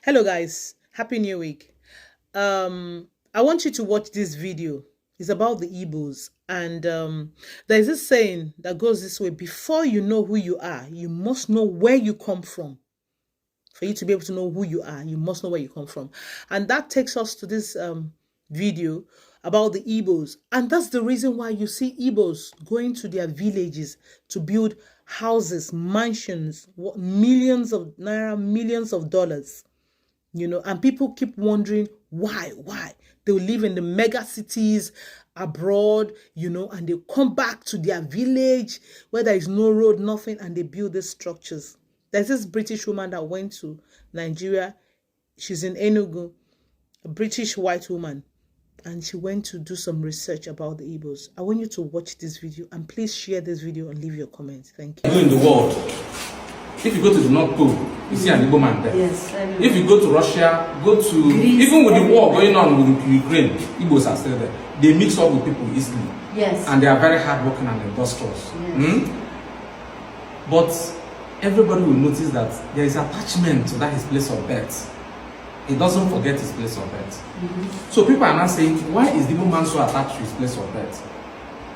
Hello guys, happy new week. I want you to watch this video. It's about the Igbos, and there's this saying that goes this way: before you know who you are, you must know where you come from. For you to be able to know who you are, you must know where you come from. And that takes us to this video about the Igbos. And that's the reason why you see Igbos going to their villages to build houses, mansions, millions of naira, millions of dollars. And people keep wondering why they will live in the mega cities abroad, and they come back to their village where there is no road, nothing, and they build these structures. There's this British woman that went to Nigeria. She's in Enugu, a British white woman, and she went to do some research about the Igbos. I want you to watch this video, and please share this video and leave your comments. Thank you. In the world, if you go to the North Pole, you see an Igbo man there. Yes, if you go to Russia, go to Greece, even with the war going on with Ukraine, Igbos are still there. They mix up with people easily. Yes. And they are very hardworking and industrious. Yes. But everybody will notice that there is attachment to that his place of birth. He doesn't forget his place of birth. So people are now saying, why is the Igbo man so attached to his place of birth?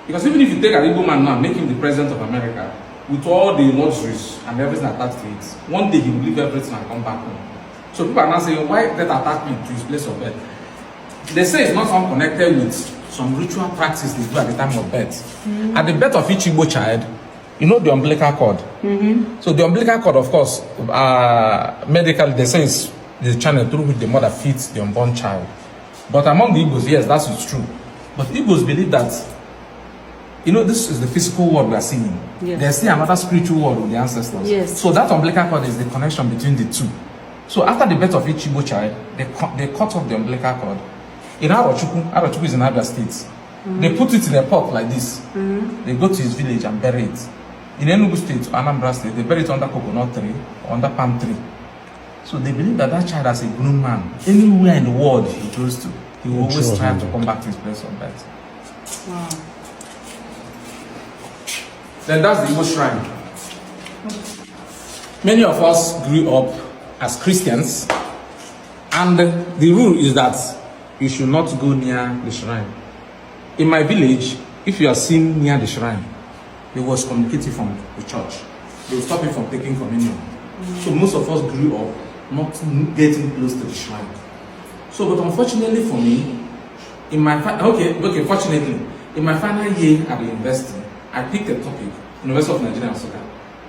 Because even if you take an Igbo man now, make him the president of America, with all the luxuries and everything attached to it, one day he will leave everything and come back home. So people are now saying, why that attachment to his place of birth? They say it's not unconnected with some ritual practice they do at the time of birth. At the birth of each Igbo child, you know the umbilical cord. So the umbilical cord, of course, medically they say it's the channel through which the mother feeds the unborn child. But among the Igbos, yes, that's true. But Igbos believe that, this is the physical world we are seeing. Yes. There's still another spiritual world with the ancestors. Yes. So that umbilical cord is the connection between the two. So after the birth of each Igbo child, they cut off the umbilical cord. In Arochukwu is in Abia State. They put it in a pot like this. They go to his village and bury it. In Enugu State, Anambra State, they bury it under coconut tree or under palm tree. So they believe that that child, as a grown man, anywhere in the world he goes to, he will always try to come back to his place of birth. Wow. Then that's the Igbo shrine. Many of us grew up as Christians, and the rule is that you should not go near the shrine. In my village, if you are seen near the shrine, they was communicating from the church. They will stop you from taking communion. So most of us grew up not getting close to the shrine. So, but unfortunately for me, in my fortunately, in my final year at the university, I picked a topic, University of Nigeria and Soka.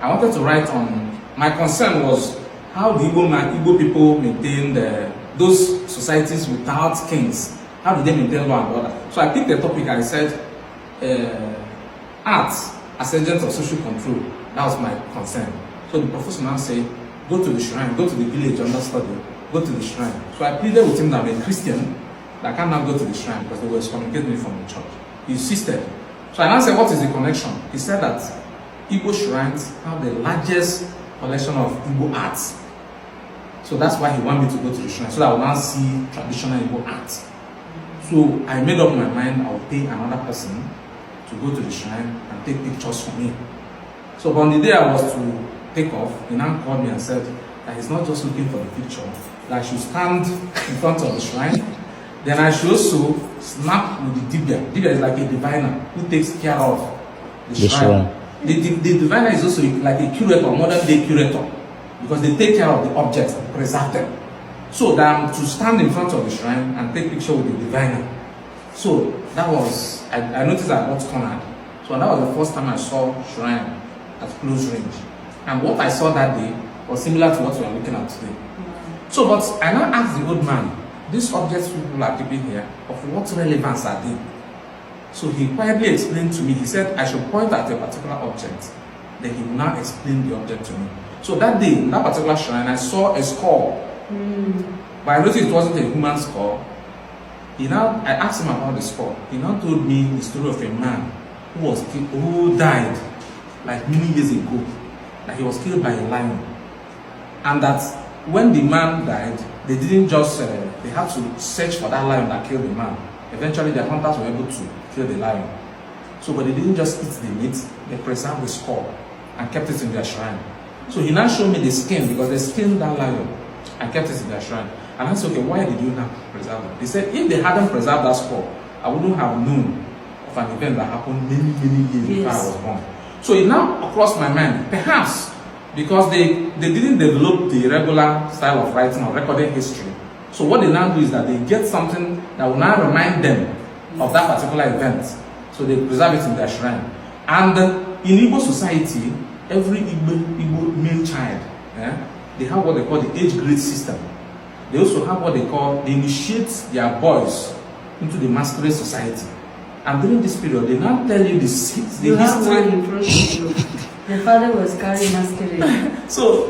I wanted to write on, my concern was how the Igbo people maintain those societies without kings. How do they maintain law and order? So I picked a topic. I said, art as agents of social control. That was my concern. So the professor now said, go to the shrine, go to the village, understudy, go to the shrine. So I pleaded with him that I'm a Christian, that I cannot go to the shrine because they were excommunicating me from the church. He insisted. So I now said, what is the connection? He said that Igbo shrines have the largest collection of Igbo arts. So that's why he wanted me to go to the shrine, so that I will now see traditional Igbo art. So I made up my mind I would pay another person to go to the shrine and take pictures for me. So on the day I was to take off, he now called me and said that he's not just looking for the picture, that I should stand in front of the shrine. Then I should also snap with the dibia. Dibia is like a diviner who takes care of the shrine. The diviner is also like a curator, modern day curator, because they take care of the objects, preserve them. So that to stand in front of the shrine and take picture with the diviner. So that was, I noticed I got cornered. So that was the first time I saw shrine at close range. And what I saw that day was similar to what we are looking at today. So, but I now asked the old man, these objects people are keeping here, of what relevance are they? So he quietly explained to me, he said I should point at a particular object. Then he will now explain the object to me. So that day, in that particular shrine, I saw a skull. But I noticed it wasn't a human skull. I asked him about the skull. He now told me the story of a man who died like many years ago. That he was killed by a lion. And that when the man died, they didn't just, they had to search for that lion that killed the man. Eventually the hunters were able to kill the lion. So, but they didn't just eat the meat, they preserved the skull and kept it in their shrine. So he now showed me the skin, because they skinned that lion I kept it in their shrine. And I said, okay, why did you not preserve it? They said, if they hadn't preserved that scroll, I wouldn't have known of an event that happened many, many years before I was born. So it now crossed my mind, perhaps because they didn't develop the regular style of writing or recording history. So what they now do is that they get something that will now remind them of that particular event. So they preserve it in their shrine. And in Igbo society, every Igbo male child, they have what they call the age grade system. They also have what they initiate their boys into the masquerade society. And during this period, they now tell you the history. In front of you. The father was carrying masquerade. So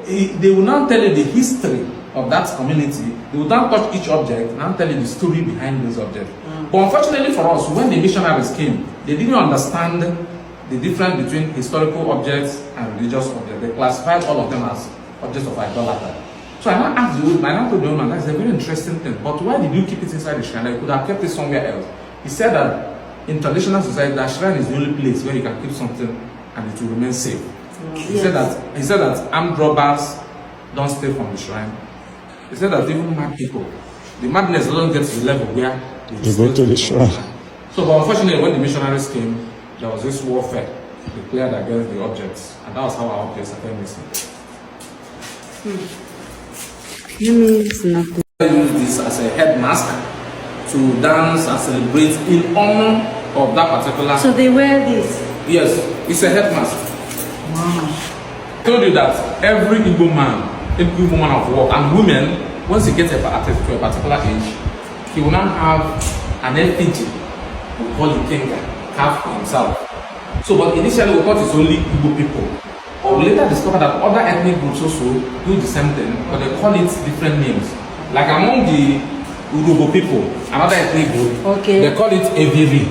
they will now tell you the history of that community. They will now touch each object and now tell you the story behind those objects. But unfortunately for us, when the missionaries came, they didn't understand the difference between historical objects and religious objects. They classified all of them as objects of idolatry. So I now asked the old man, I told the old man, that's a very interesting thing, but why did you keep it inside the shrine? You could have kept it somewhere else. He said that in traditional society, the shrine is the only place where you can keep something and it will remain safe. He said that armed robbers don't stay from the shrine. He said that even mad people, the madness doesn't get to the level where they go to the shrine. So, but unfortunately, when the missionaries came, there was this warfare declared against the objects, and that was how our objects started missing. You mean it's nothing? I use this as a head mask to dance and celebrate in honor of that particular. So they wear this? Yes, it's a head mask. Wow. I told you that every Igbo man, every woman of war, and women, once he gets to a particular age, he will now have an effigy, we call it Kenga, carved for himself. So, but initially we thought it's only Igbo people. But we later discovered that other ethnic groups also do the same thing, but they call it different names. Like among the Urobo people, another ethnic group, they call it Eviri.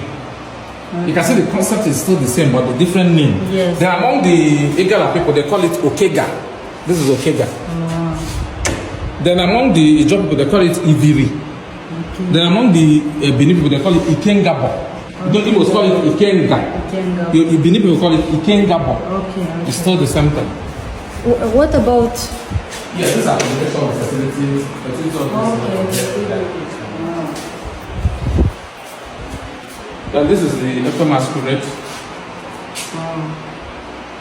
You can see the concept is still the same, but the different name. Yes. Then among the Igala people, they call it Okega. This is Okega. Then among the Ijaw people, they call it Iviri. Then among the Benin people, they call it Ikengabo. The Igbos call it Ikenga. The Benin people call it Ikengabo. Okay. It's still the same thing. What about? Yes, these are educational facilities. Then this is the Ekwe masquerade.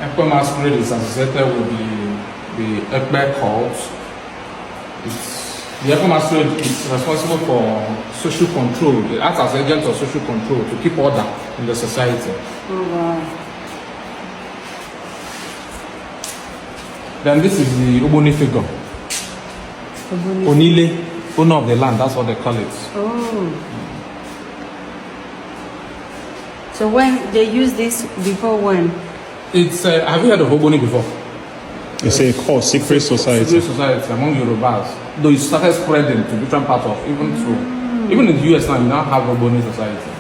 Ekwe masquerade is associated with the Ekwe cult. The Ekwe masquerade is responsible for social control. It acts as agent of social control to keep order in the society. Oh, wow. Then this is the Oboni figure. Onile, owner of the land, that's what they call it. Oh. So when they use this before when? It's have you heard of Oboni before? It's a called secret society. Secret society among Yorubas. Though it started spreading to different parts of even in the US now you now have Oboni society.